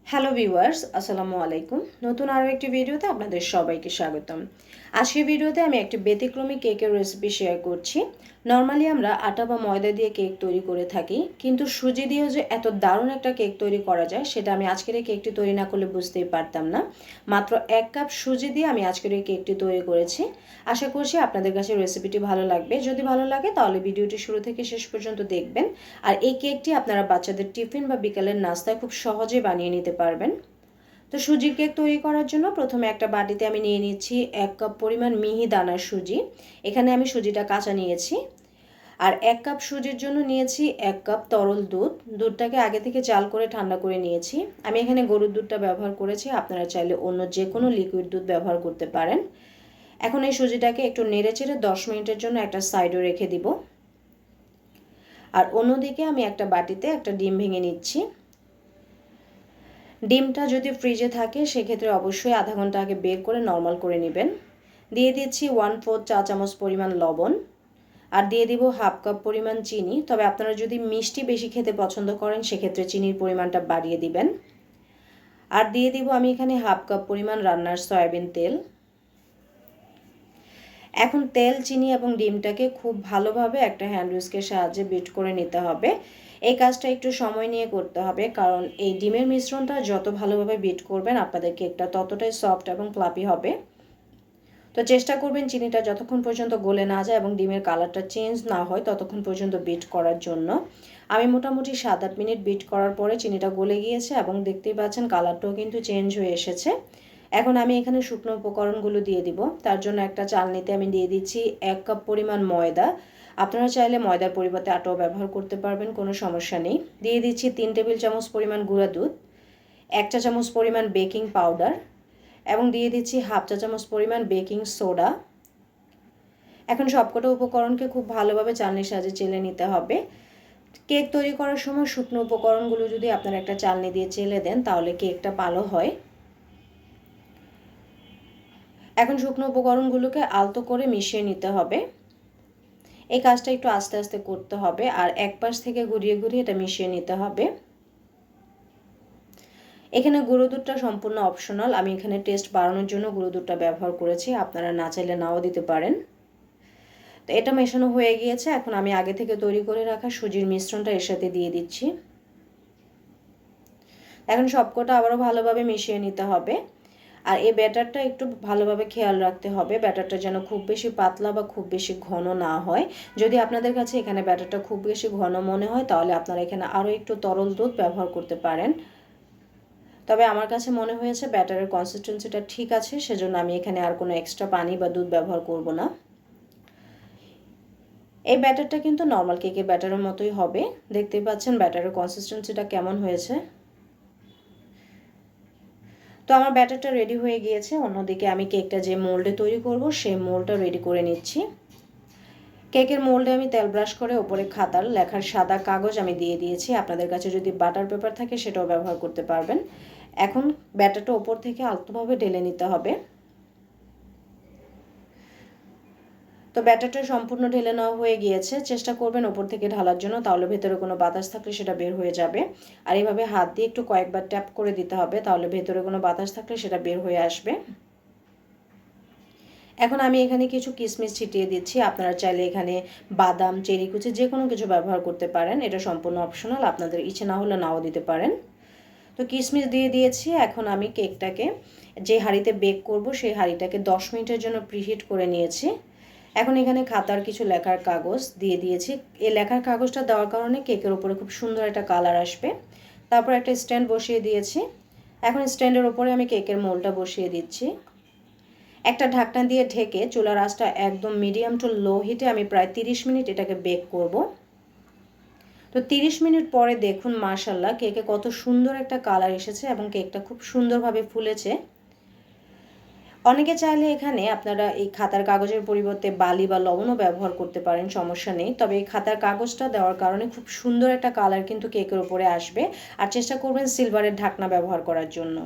Hello viewers, আসসালামু আলাইকুম। নতুন আরও একটি ভিডিওতে আপনাদের সবাইকে স্বাগতম। আজকের ভিডিওতে আমি একটি ব্যতিক্রমী কেকের রেসিপি শেয়ার করছি। নর্মালি আমরা আটা বা ময়দা দিয়ে কেক তৈরি করে থাকি, কিন্তু সুজি দিয়েও যে এত দারুণ একটা কেক তৈরি করা যায় সেটা আমি আজকের এই কেকটি তৈরি না করলে বুঝতেই পারতাম না। মাত্র 1 কাপ সুজি দিয়ে আমি আজকের এই কেকটি তৈরি করেছি। আশা করছি আপনাদের কাছে রেসিপিটি ভালো লাগবে। যদি ভালো লাগে তাহলে ভিডিওটি শুরু থেকে শেষ পর্যন্ত দেখবেন। আর এই কেকটি আপনারা বাচ্চাদের টিফিন বা বিকালের নাস্তায় খুব সহজে বানিয়ে নিতে পারবেন। তো সুজির কেক তৈরি করার জন্য প্রথমে একটা বাটিতে আমি নিয়ে নিচ্ছি 1 কাপ পরিমাণ মিহি দানার সুজি। এখানে আমি সুজিটা কাঁচা নিয়েছি। আর 1 কাপ সুজির জন্য নিয়েছি 1 কাপ তরল দুধ। দুধটাকে আগে থেকে জাল করে ঠান্ডা করে নিয়েছি। আমি এখানে গরুর দুধটা ব্যবহার করেছি, আপনারা চাইলে অন্য যে কোনো লিকুইড দুধ ব্যবহার করতে পারেন। এখন এই সুজিটাকে একটু নেড়েচেড়ে 10 মিনিটের জন্য একটা সাইডে রেখে দিব। আর অন্যদিকে আমি একটা বাটিতে একটা ডিম ভেঙে নিচ্ছি। ডিমটা যদি ফ্রিজে থাকে সেক্ষেত্রে অবশ্যই আধা ঘন্টা আগে বের করে নর্মাল করে নেবেন। দিয়ে দিচ্ছি 1/4 চা চামচ পরিমাণ লবণ। আর দিয়ে দিব 1/2 কাপ পরিমাণ চিনি। তবে আপনারা যদি মিষ্টি বেশি খেতে পছন্দ করেন সেক্ষেত্রে চিনির পরিমাণটা বাড়িয়ে দিবেন। আর দিয়ে দিব আমি এখানে 1/2 কাপ পরিমাণ রান্নার সয়াবিন তেল। এখন তেল, চিনি এবং ডিমটাকে খুব ভালোভাবে একটা হ্যান্ড হুইস্কের সাহায্যে বিট করে নিতে হবে। এই কাজটা একটু সময় নিয়ে করতে হবে, কারণ এই ডিমের মিশ্রণটা যত ভালোভাবে বিট করবেন আপনাদের কেকটা ততটাই সফট এবং ফ্লাফি হবে। তো চেষ্টা করবেন চিনিটা যতক্ষণ পর্যন্ত গলে না যায় এবং ডিমের কালারটা চেঞ্জ না হয় ততক্ষণ পর্যন্ত বিট করার জন্য। আমি মোটামুটি 7-8 মিনিট বিট করার পরে চিনিটা গলে গিয়েছে এবং দেখতেই পাচ্ছেন কালারটাও কিন্তু চেঞ্জ হয়ে এসেছে। এখন আমি এখানে শুকনো উপকরণগুলো দিয়ে দিব। তার জন্য একটা চালনিতে আমি দিয়ে দিচ্ছি 1 কাপ পরিমাণ ময়দা। আপনারা চাইলে ময়দার পরিবর্তে আটাও ব্যবহার করতে পারবেন, কোনো সমস্যা নেই। দিয়ে দিচ্ছি 3 টেবিল চামচ পরিমাণ গুঁড়া দুধ, 1 চা চামচ পরিমাণ বেকিং পাউডার এবং দিয়ে দিচ্ছি 1/2 চা চামচ পরিমাণ বেকিং সোডা। এখন সবকটা উপকরণকে খুব ভালোভাবে চালনির সাহায্যে চেলে নিতে হবে। কেক তৈরি করার সময় শুকনো উপকরণগুলো যদি আপনারা একটা চালনি দিয়ে চেলে দেন তাহলে কেকটা ভালো হয়। এখন শুকনো উপকরণগুলোকে আলতো করে মিশিয়ে নিতে হবে। এই কাজটা একটু আস্তে আস্তে করতে হবে আর এক পাশ থেকে ঘুরিয়ে ঘুরিয়ে এটা মিশিয়ে নিতে হবে। এখানে গুঁড়ো দুধটা সম্পূর্ণ অপশনাল। আমি এখানে টেস্ট বাড়ানোর জন্য গুঁড়ো দুধটা ব্যবহার করেছি, আপনারা না চাইলে নাও দিতে পারেন। তো এটা মেশানো হয়ে গিয়েছে। এখন আমি আগে থেকে তৈরি করে রাখা সুজির মিশ্রণটা এর সাথে দিয়ে দিচ্ছি। এখন সবকটা আবারও ভালোভাবে মিশিয়ে নিতে হবে। আর এই ব্যাটারটা একটু ভালোভাবে খেয়াল রাখতে হবে, ব্যাটারটা যেন খুব বেশি পাতলা বা খুব বেশি ঘন না হয়। যদি আপনাদের কাছে এখানে ব্যাটারটা খুব বেশি ঘন মনে হয় তাহলে আপনারা এখানে আরও একটু তরল দুধ ব্যবহার করতে পারেন। তবে আমার কাছে মনে হয়েছে ব্যাটারের কনসিস্টেন্সিটা ঠিক আছে, সেজন্য আমি এখানে আর কোনো এক্সট্রা পানি বা দুধ ব্যবহার করব না। এই ব্যাটারটা কিন্তু নর্মাল কেকের ব্যাটারের মতোই হবে। দেখতেই পাচ্ছেন ব্যাটারের কনসিস্টেন্সিটা কেমন হয়েছে। তো আমার ব্যাটারটা রেডি হয়ে গিয়েছে। অন্যদিকে আমি কেকটা যে মোল্ডে তৈরি করব সেই মোল্ডটা রেডি করে নিচ্ছি। কেকের মোল্ডে আমি তেল ব্রাশ করে ওপরে খাতার লেখার সাদা কাগজ আমি দিয়ে দিয়েছি। আপনাদের কাছে যদি বাটার পেপার থাকে সেটাও ব্যবহার করতে পারবেন। এখন ব্যাটারটা ওপর থেকে আলতোভাবে ঢেলে নিতে হবে। তো ব্যাটারটা সম্পূর্ণ ঢেলে নেওয়া হয়ে গিয়েছে। চেষ্টা করবেন ওপর থেকে ঢালার জন্য, তাহলে ভেতরে কোনো বাতাস থাকলে সেটা বের হয়ে যাবে। আর এইভাবে হাত দিয়ে একটু কয়েকবার ট্যাপ করে দিতে হবে, তাহলে ভেতরে কোনো বাতাস থাকলে সেটা বের হয়ে আসবে। এখন আমি এখানে কিছু কিশমিশ ছিটিয়ে দিচ্ছি। আপনারা চাইলে এখানে বাদাম, চেরি কুচি যে কোনো কিছু ব্যবহার করতে পারেন। এটা সম্পূর্ণ অপশনাল, আপনাদের ইচ্ছে না হলে নাও দিতে পারেন। তো কিশমিশ দিয়ে দিয়েছি। এখন আমি কেকটাকে যে হাঁড়িতে বেক করব সেই হাঁড়িটাকে 10 মিনিটের জন্য প্রিহিট করে নিয়েছি। এখন এখানে খাতার কিছু লেখার কাগজ দিয়ে দিয়েছি। এই লেখার কাগজটা দেওয়ার কারণে কেকের উপরে খুব সুন্দর একটা কালার আসবে। তারপর একটা স্ট্যান্ড বসিয়ে দিয়েছি। এখন স্ট্যান্ডের উপরে আমি কেকের মোলটা বসিয়ে দিচ্ছি। একটা ঢাকনা দিয়ে ঢেকে চুলার আঁচটা একদম মিডিয়াম টু লো হিটে আমি প্রায় 30 মিনিট এটাকে বেক করব। তো 30 মিনিট পরে দেখুন মাশাআল্লাহ কেকে কত সুন্দর একটা কালার এসেছে এবং কেকটা খুব সুন্দরভাবে ফুলেছে। অনেকে চাইলে এখানে আপনারা এই খাতার কাগজের পরিবর্তে বালি বা লবণও ব্যবহার করতে পারেন, সমস্যা নেই। তবে এই খাতার কাগজটা দেওয়ার কারণে খুব সুন্দর একটা কালার কিন্তু কেকের উপরে আসবে। আর চেষ্টা করবেন সিলভারের ঢাকনা ব্যবহার করার জন্য।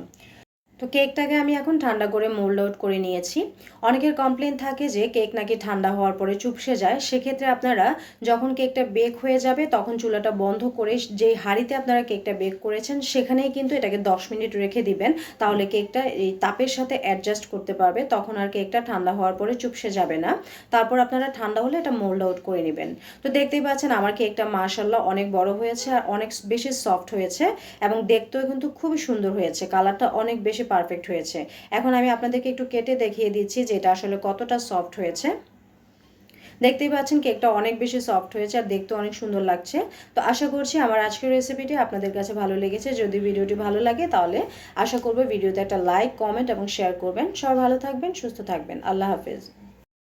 তো কেকটাকে আমি এখন ঠান্ডা করে মোল্ড আউট করে নিয়েছি। অনেকের কমপ্লেন থাকে যে কেক নাকি ঠান্ডা হওয়ার পরে চুপসে যায়। সেক্ষেত্রে আপনারা যখন কেকটা বেক হয়ে যাবে তখন চুলাটা বন্ধ করে যেই হাঁড়িতে আপনারা কেকটা বেক করেছেন সেখানেই কিন্তু এটাকে 10 মিনিট রেখে দিবেন। তাহলে কেকটা এই তাপের সাথে অ্যাডজাস্ট করতে পারবে, তখন আর কেকটা ঠান্ডা হওয়ার পরে চুপসে যাবে না। তারপর আপনারা ঠান্ডা হলে এটা মোল্ড আউট করে নেবেন। তো দেখতেই পাচ্ছেন আমার কেকটা মাশাআল্লাহ অনেক বড় হয়েছে আর অনেক বেশি সফট হয়েছে এবং দেখতেও কিন্তু খুবই সুন্দর হয়েছে। কালারটা অনেক বেশি পারফেক্ট হয়েছে। এখন আমি আপনাদেরকে একটু কেটে দেখিয়ে দিচ্ছি যে এটা আসলে কতটা সফট হয়েছে। দেখতেই পাচ্ছেন কেকটা অনেক বেশি সফট হয়েছে আর দেখতে অনেক সুন্দর লাগছে। তো আশা করছি আমার আজকের রেসিপিটি আপনাদের কাছে ভালো লেগেছে। যদি ভিডিওটি ভালো লাগে তাহলে আশা করব ভিডিওতে একটা লাইক, কমেন্ট এবং শেয়ার করবেন। সবাই ভালো থাকবেন, সুস্থ থাকবেন। আল্লাহ হাফেজ।